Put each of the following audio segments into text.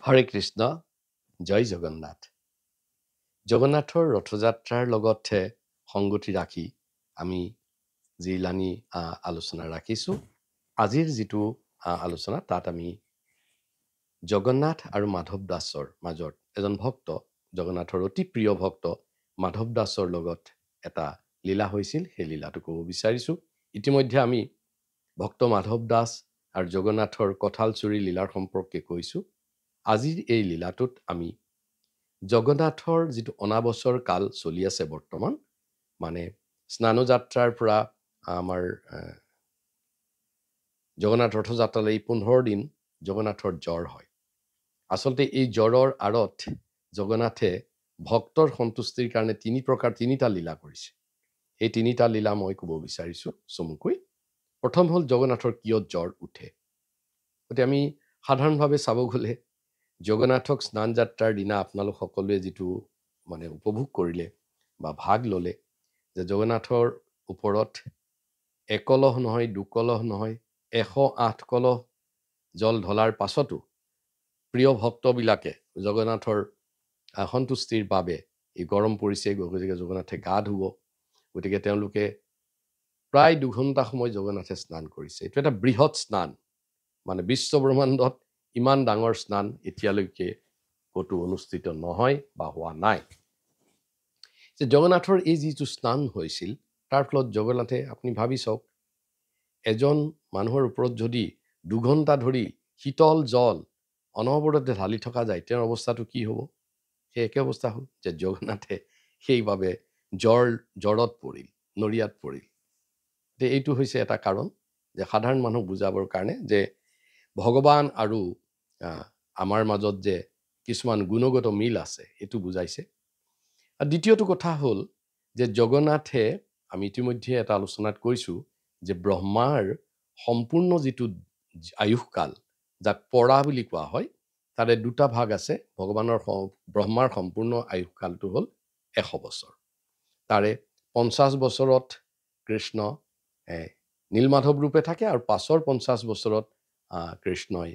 হৰে কৃষ্ণ জয় জগন্নাথ জগন্নাথৰ ৰথযাত্ৰাৰ লগতে সংগতি ৰাখি আমি যি লানি আলোচনা ৰাখিছোঁ আজিৰ যিটো আলোচনা তাত আমি জগন্নাথ আৰু মাধৱ দাসৰ মাজত এজন ভক্ত জগন্নাথৰ অতি প্ৰিয় ভক্ত মাধৱ দাসৰ লগত এটা লীলা হৈছিল সেই লীলাটো ক'ব বিচাৰিছোঁ ইতিমধ্যে আমি ভক্ত মাধৱ দাস আৰু জগন্নাথৰ কঁঠাল চুৰি লীলাৰ সম্পৰ্কে কৈছোঁ আজিৰ এই লীলাটোত আমি জগন্নাথৰ যিটো অনাবসৰ কাল চলি আছে বৰ্তমান মানে স্নানযাত্ৰাৰ পৰা আমাৰ জগন্নাথ ৰথযাত্ৰালৈ 15 দিন জগন্নাথৰ জ্বৰ হয় আচলতে এই জ্বৰৰ আঁৰত জগন্নাথে ভক্তৰ সন্তুষ্টিৰ কাৰণে তিনিটা লীলা কৰিছে এই তিনিটা লীলা মই ক'ব বিচাৰিছোঁ চমুকৈ প্ৰথম হ'ল জগন্নাথৰ কিয় জ্বৰ উঠে গতিকে আমি সাধাৰণভাৱে চাব গ'লে জগন্নাথক স্নান যাত্ৰাৰ দিনা আপোনালোক সকলোৱে যিটো মানে উপভোগ কৰিলে বা ভাগ ল'লে যে জগন্নাথৰ ওপৰত একলহ নহয় দুকলহ নহয় 108 কলহ জল ঢলাৰ পাছতো প্ৰিয় ভক্তবিলাকে জগন্নাথৰ সন্তুষ্টিৰ বাবে এই গৰম পৰিছে গতিকে জগন্নাথে গা ধুব গতিকে তেওঁলোকে প্ৰায় 2 ঘণ্টা সময় জগন্নাথে স্নান কৰিছে এইটো এটা বৃহৎ স্নান মানে বিশ্ব ব্ৰহ্মাণ্ডত ইমান ডাঙৰ স্নান এতিয়ালৈকে ক'তো অনুষ্ঠিত নহয় বা হোৱা নাই যে জগন্নাথৰ এই যিটো স্নান হৈছিল তাৰ ফলত জগন্নাথে আপুনি ভাবি চাওক এজন মানুহৰ ওপৰত যদি 2 ঘণ্টা ধৰি শীতল জল অনবৰতে ঢালি থকা যায় তেওঁৰ অৱস্থাটো কি হ'ব সেই একে অৱস্থা হ'ল যে জগন্নাথে সেইবাবে জ্বৰত পৰিল নৰিয়াত পৰিল যে এইটো হৈছে এটা কাৰণ যে সাধাৰণ মানুহক বুজাবৰ কাৰণে যে ভগৱান আৰু আমাৰ মাজত যে কিছুমান গুণগত মিল আছে এইটো বুজাইছে আৰু দ্বিতীয়টো কথা হ'ল যে জগন্নাথে আমি ইতিমধ্যে এটা আলোচনাত কৈছোঁ যে ব্ৰহ্মাৰ সম্পূৰ্ণ যিটো আয়ুসকাল যাক পৰা বুলি কোৱা হয় তাৰে দুটা ভাগ আছে ভগৱানৰ ব্ৰহ্মাৰ সম্পূৰ্ণ আয়ুসকালটো হ'ল 100 বছৰ তাৰে 50 বছৰত কৃষ্ণ নীলমাধৱ ৰূপে থাকে আৰু পাছৰ 50 বছৰত কৃষ্ণই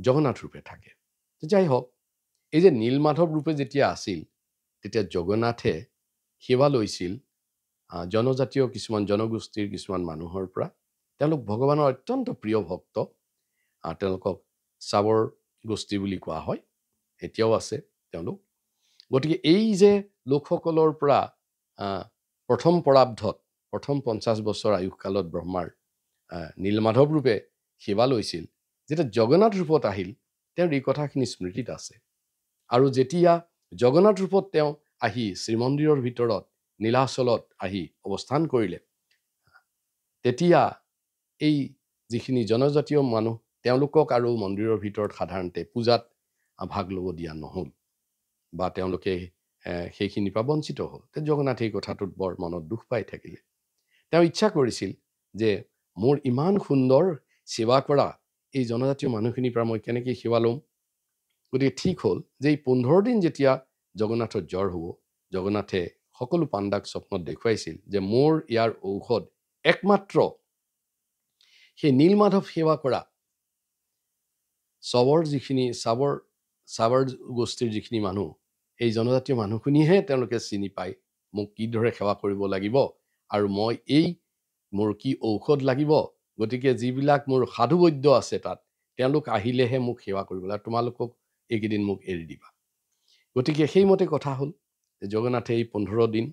জগন্নাথ ৰূপে থাকে যাই হওক এই যে নীলমাধৱ ৰূপে যেতিয়া আছিল তেতিয়া জগন্নাথে সেৱা লৈছিল জনজাতীয় কিছুমান জনগোষ্ঠীৰ কিছুমান মানুহৰ পৰা তেওঁলোক ভগৱানৰ অত্যন্ত প্ৰিয় ভক্ত তেওঁলোকক চাবৰ গোষ্ঠী বুলি কোৱা হয় এতিয়াও আছে তেওঁলোক গতিকে এই যে লোকসকলৰ পৰা প্ৰথম পৰাব্ধত প্ৰথম 50 বছৰ আয়ুসকালত ব্ৰহ্মাৰ নীলমাধৱ ৰূপে সেৱা লৈছিল যেতিয়া জগন্নাথ ৰূপত আহিল তেওঁৰ এই কথাখিনি স্মৃতিত আছে আৰু যেতিয়া জগন্নাথ ৰূপত তেওঁ আহি শ্ৰীমন্দিৰৰ ভিতৰত নীলাচলত আহি অৱস্থান কৰিলে তেতিয়া এই যিখিনি জনজাতীয় মানুহ তেওঁলোকক আৰু মন্দিৰৰ ভিতৰত সাধাৰণতে পূজাত ভাগ ল'ব দিয়া নহ'ল বা তেওঁলোকে সেইখিনিৰ পৰা বঞ্চিত হ'ল জগন্নাথে এই কথাটোত বৰ মনত দুখ পাই থাকিলে তেওঁ ইচ্ছা কৰিছিল যে মোৰ ইমান সুন্দৰ সেৱা কৰা এই জনজাতীয় মানুহখিনিৰ পৰা মই কেনেকৈ সেৱা ল'ম গতিকে ঠিক হ'ল যে এই 15 দিন যেতিয়া জগন্নাথৰ জ্বৰ হ'ব জগন্নাথে সকলো পাণ্ডাক স্বপ্নত দেখুৱাইছিল যে মোৰ ইয়াৰ ঔষধ একমাত্ৰ সেই নীলমাধৱ সেৱা কৰা চাবৰ গোষ্ঠীৰ যিখিনি মানুহ এই জনজাতীয় মানুহখিনিহে তেওঁলোকে চিনি পায় মোক কিদৰে সেৱা কৰিব লাগিব আৰু মই মোৰ কি ঔষধ লাগিব গতিকে যিবিলাক মোৰ সাধু বৈদ্য আছে তাত তেওঁলোক আহিলেহে মোক সেৱা কৰিব লাগে তোমালোকক এইকেইদিন মোক এৰি দিবা গতিকে সেইমতে কথা হ'ল জগন্নাথে এই 15 দিন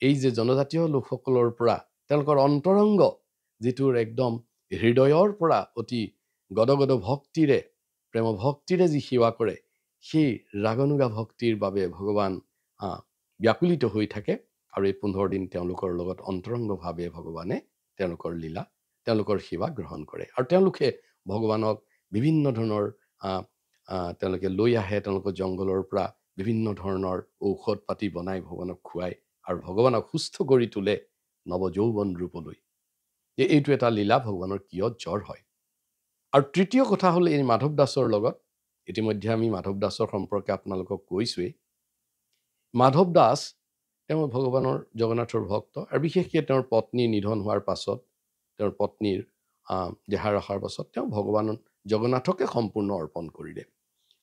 এই যে জনজাতীয় লোকসকলৰ পৰা তেওঁলোকৰ অন্তৰংগ যিটোৰ একদম হৃদয়ৰ পৰা অতি গদগদ ভক্তিৰে প্ৰেম ভক্তিৰে যি সেৱা কৰে সেই ৰাগনুগা ভক্তিৰ বাবে ভগৱান ব্যাকুলিত হৈ থাকে আৰু এই 15 দিন তেওঁলোকৰ লগত অন্তৰংগভাৱে ভগৱানে তেওঁলোকৰ লীলা তেওঁলোকৰ সেৱা গ্ৰহণ কৰে আৰু তেওঁলোকে ভগৱানক বিভিন্ন ধৰণৰ তেওঁলোকে লৈ আহে তেওঁলোকৰ জংঘলৰ পৰা বিভিন্ন ধৰণৰ ঔষধ পাতি বনাই ভগৱানক খুৱায় আৰু ভগৱানক সুস্থ কৰি তোলে নৱযৌৱন ৰূপলৈ এইটো এটা লীলা ভগৱানৰ কিয় জ্বৰ হয় আৰু তৃতীয় কথা হ'ল এই মাধৱ দাসৰ লগত ইতিমধ্যে আমি মাধৱ দাসৰ সম্পৰ্কে আপোনালোকক কৈছোৱেই মাধৱ দাস তেওঁ ভগৱানৰ জগন্নাথৰ ভক্ত আৰু বিশেষকৈ তেওঁৰ পত্নী নিধন হোৱাৰ পাছত তেওঁৰ পত্নীৰ দেহা ৰখাৰ পাছত তেওঁ ভগৱানৰ জগন্নাথকে সম্পূৰ্ণ অৰ্পণ কৰিলে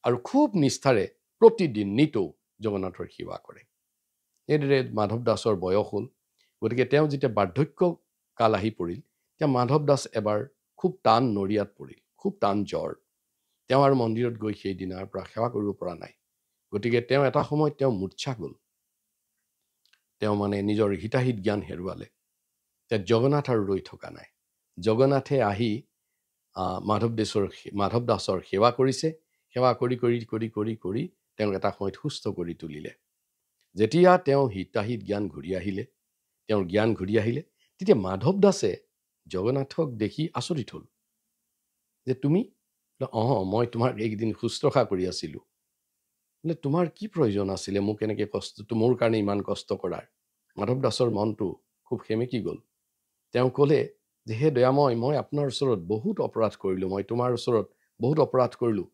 আৰু খুব নিষ্ঠাৰে প্ৰতিদিন নিতৌ জগন্নাথৰ সেৱা কৰে। এইদৰে মাধৱ দাসৰ বয়স হ'ল, গতিকে তেওঁ যেতিয়া বাৰ্ধক্য কাল আহি পৰিল, তেতিয়া মাধৱ দাস এবাৰ খুব টান নৰিয়াত পৰিল, খুব টান জ্বৰ। তেওঁ আৰু মন্দিৰত গৈ সেই দিনাৰ পৰা সেৱা কৰিব পৰা নাই। গতিকে তেওঁ এটা সময়ত তেওঁ মূৰ্ছা গ'ল, তেওঁ মানে নিজৰ হিতাহিত জ্ঞান হেৰুৱালে। তেওঁ জগন্নাথ আৰু ৰৈ থকা নাই, জগন্নাথে আহি মাধৱ দাসৰ সেৱা কৰিছে। সেৱা কৰি কৰি কৰি কৰি কৰি তেওঁক এটা সময়ত সুস্থ কৰি তুলিলে। যেতিয়া তেওঁ হিতাহিত জ্ঞান ঘূৰি আহিলে, তেওঁৰ জ্ঞান ঘূৰি আহিলে, তেতিয়া মাধৱ দাসে জগন্নাথক দেখি আচৰিত হ'ল যে তুমি, মই তোমাক এইকেইদিন শুশ্ৰূষা কৰি আছিলোঁ, বোলে তোমাৰ কি প্ৰয়োজন আছিলে মোক এনেকৈ মোৰ কাৰণে ইমান কষ্ট কৰাৰ? মাধৱ দাসৰ মনটো খুব সেমেকি গ'ল। তেওঁ ক'লে যে হে দয়াময়, মই আপোনাৰ ওচৰত বহুত অপৰাধ কৰিলোঁ, মই তোমাৰ ওচৰত বহুত অপৰাধ কৰিলোঁ।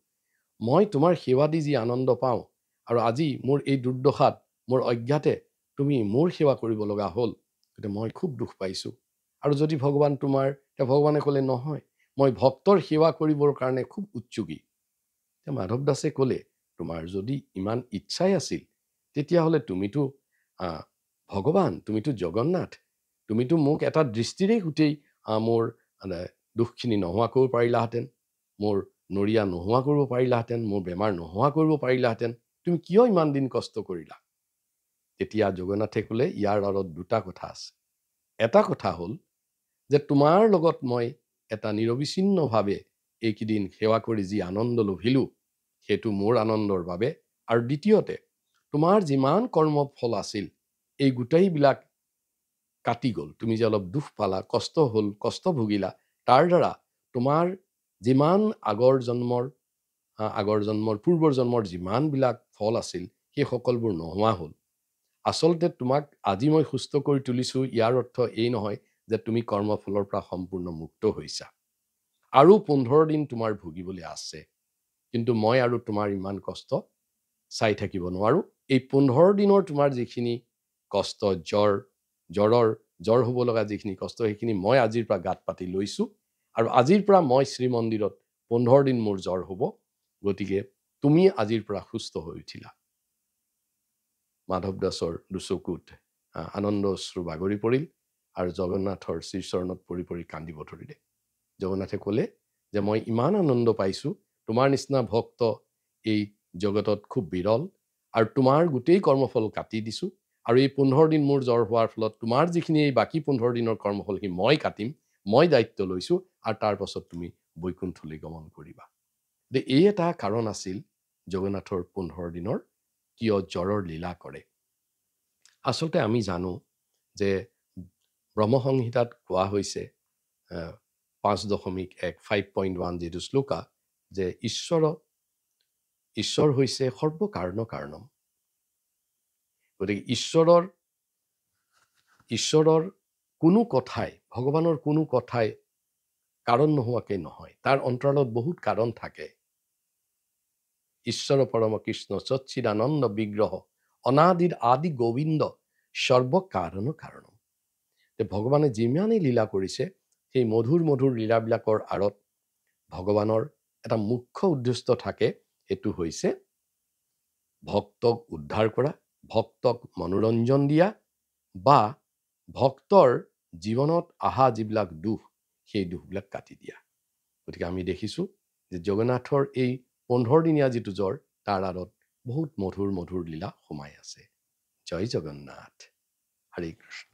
মই তোমাৰ সেৱা দি যি আনন্দ পাওঁ, আৰু আজি মোৰ এই দুৰ্দশাত, মোৰ অজ্ঞাতে তুমি মোৰ সেৱা কৰিব লগা হ'ল, গতিকে মই খুব দুখ পাইছোঁ। আৰু যদি ভগৱান তোমাৰ, ভগৱানে ক'লে নহয়, মই ভক্তৰ সেৱা কৰিবৰ কাৰণে খুব উৎসুকী। মাধৱ দাসে ক'লে, তোমাৰ যদি ইমান ইচ্ছাই আছিল, তেতিয়াহ'লে তুমিতো ভগৱান, তুমিতো জগন্নাথ, তুমিতো মোক এটা দৃষ্টিৰে গোটেই মোৰ দুখখিনি নোহোৱা কৰিব পাৰিলাহেঁতেন, মোৰ নৰিয়া নোহোৱা কৰিব পাৰিলাহেঁতেন, মোৰ বেমাৰ নোহোৱা কৰিব পাৰিলাহেঁতেন, তুমি কিয় ইমান দিন কষ্ট কৰিলা? তেতিয়া জগন্নাথে ক'লে, ইয়াৰ আঁৰত দুটা কথা আছে। এটা কথা হ'ল যে তোমাৰ লগত মই এটা নিৰবিচ্ছিন্নভাৱে এইকেইদিন সেৱা কৰি যি আনন্দ লভিলোঁ, সেইটো মোৰ আনন্দৰ বাবে। আৰু দ্বিতীয়তে, তোমাৰ যিমান কৰ্মফল আছিল, এই গোটেইবিলাক কাটি গ'ল। তুমি যে অলপ দুখ পালা, কষ্ট হ'ল, কষ্ট ভুগিলা, তাৰ দ্বাৰা তোমাৰ যিমান আগৰ জন্মৰ পূৰ্বৰ জন্মৰ যিমানবিলাক ফল আছিল, সেই সকলোবোৰ নোহোৱা হ'ল। আচলতে তোমাক আজি মই সুস্থ কৰি তুলিছোঁ, ইয়াৰ অৰ্থ এই নহয় যে তুমি কৰ্মফলৰ পৰা সম্পূৰ্ণ মুক্ত হৈছা। আৰু 15 দিন তোমাৰ ভুগিবলৈ আছে, কিন্তু মই আৰু তোমাৰ ইমান কষ্ট চাই থাকিব নোৱাৰোঁ। এই 15 দিনৰ তোমাৰ যিখিনি কষ্ট, জ্বৰ হ'ব লগা যিখিনি কষ্ট, সেইখিনি মই আজিৰ পৰা গাত পাতি লৈছোঁ। আৰু আজিৰ পৰা মই শ্ৰীমন্দিৰত 15 দিন মোৰ জ্বৰ হ'ব, গতিকে তুমি আজিৰ পৰা সুস্থ হৈ উঠিলা। মাধৱ দাসৰ দুচকুত আনন্দ অশ্ৰু বাগৰি পৰিল আৰু জগন্নাথৰ শ্ৰীচৰণত পৰি পৰি কান্দিব ধৰিলে। জগন্নাথে ক'লে যে মই ইমান আনন্দ পাইছোঁ, তোমাৰ নিচিনা ভক্ত এই জগতত খুব বিৰল, আৰু তোমাৰ গোটেই কৰ্মফল কাটি দিছোঁ। আৰু এই 15 দিন মোৰ জ্বৰ হোৱাৰ ফলত তোমাৰ যিখিনি এই বাকী 15 দিনৰ কৰ্মফল সি মই কাটিম, মই দায়িত্ব লৈছোঁ, আৰু তাৰ পাছত তুমি বৈকুণ্ঠলৈ গমন কৰিবা। এই এটা কাৰণ আছিল জগন্নাথৰ 15 দিনৰ কিয় জ্বৰৰ লীলা কৰে। আচলতে আমি জানো যে ব্ৰহ্মসংহিতাত কোৱা হৈছে 5.1 5.1 যিটো শ্লোকা, যে ঈশ্বৰ হৈছে সৰ্বকাৰণ কাৰণম। গতিকে ঈশ্বৰৰ কোনো কথাই, ভগৱানৰ কোনো কথাই কাৰণ নোহোৱাকে নহয়, তাৰ অন্তৰালত বহুত কাৰণ থাকে। ঈশ্বৰ পৰম কৃষ্ণ সচ্চিদানন্দ বিগ্ৰহ অনাদিৰ আদি গোবিন্দ সৰ্বকাৰণ কাৰণম। ভগৱানে যিমানেই লীলা কৰিছে, সেই মধুৰ মধুৰ লীলাবিলাকৰ আঁৰত ভগৱানৰ এটা মুখ্য উদ্দেশ্য থাকে, সেইটো হৈছে ভক্তক উদ্ধাৰ কৰা, ভক্তক মনোৰঞ্জন দিয়া, বা ভক্তৰ জীৱনত অহা যিবিলাক দুখ, সেই দুখবিলাক কাটি দিয়া। গতিকে আমি দেখিছোঁ যে জগন্নাথৰ এই 15 দিনীয়া যিটো জ্বৰ, তাৰ আঁৰত বহুত মধুৰ মধুৰ লীলা সোমাই আছে। জয় জগন্নাথ, হৰে কৃষ্ণ।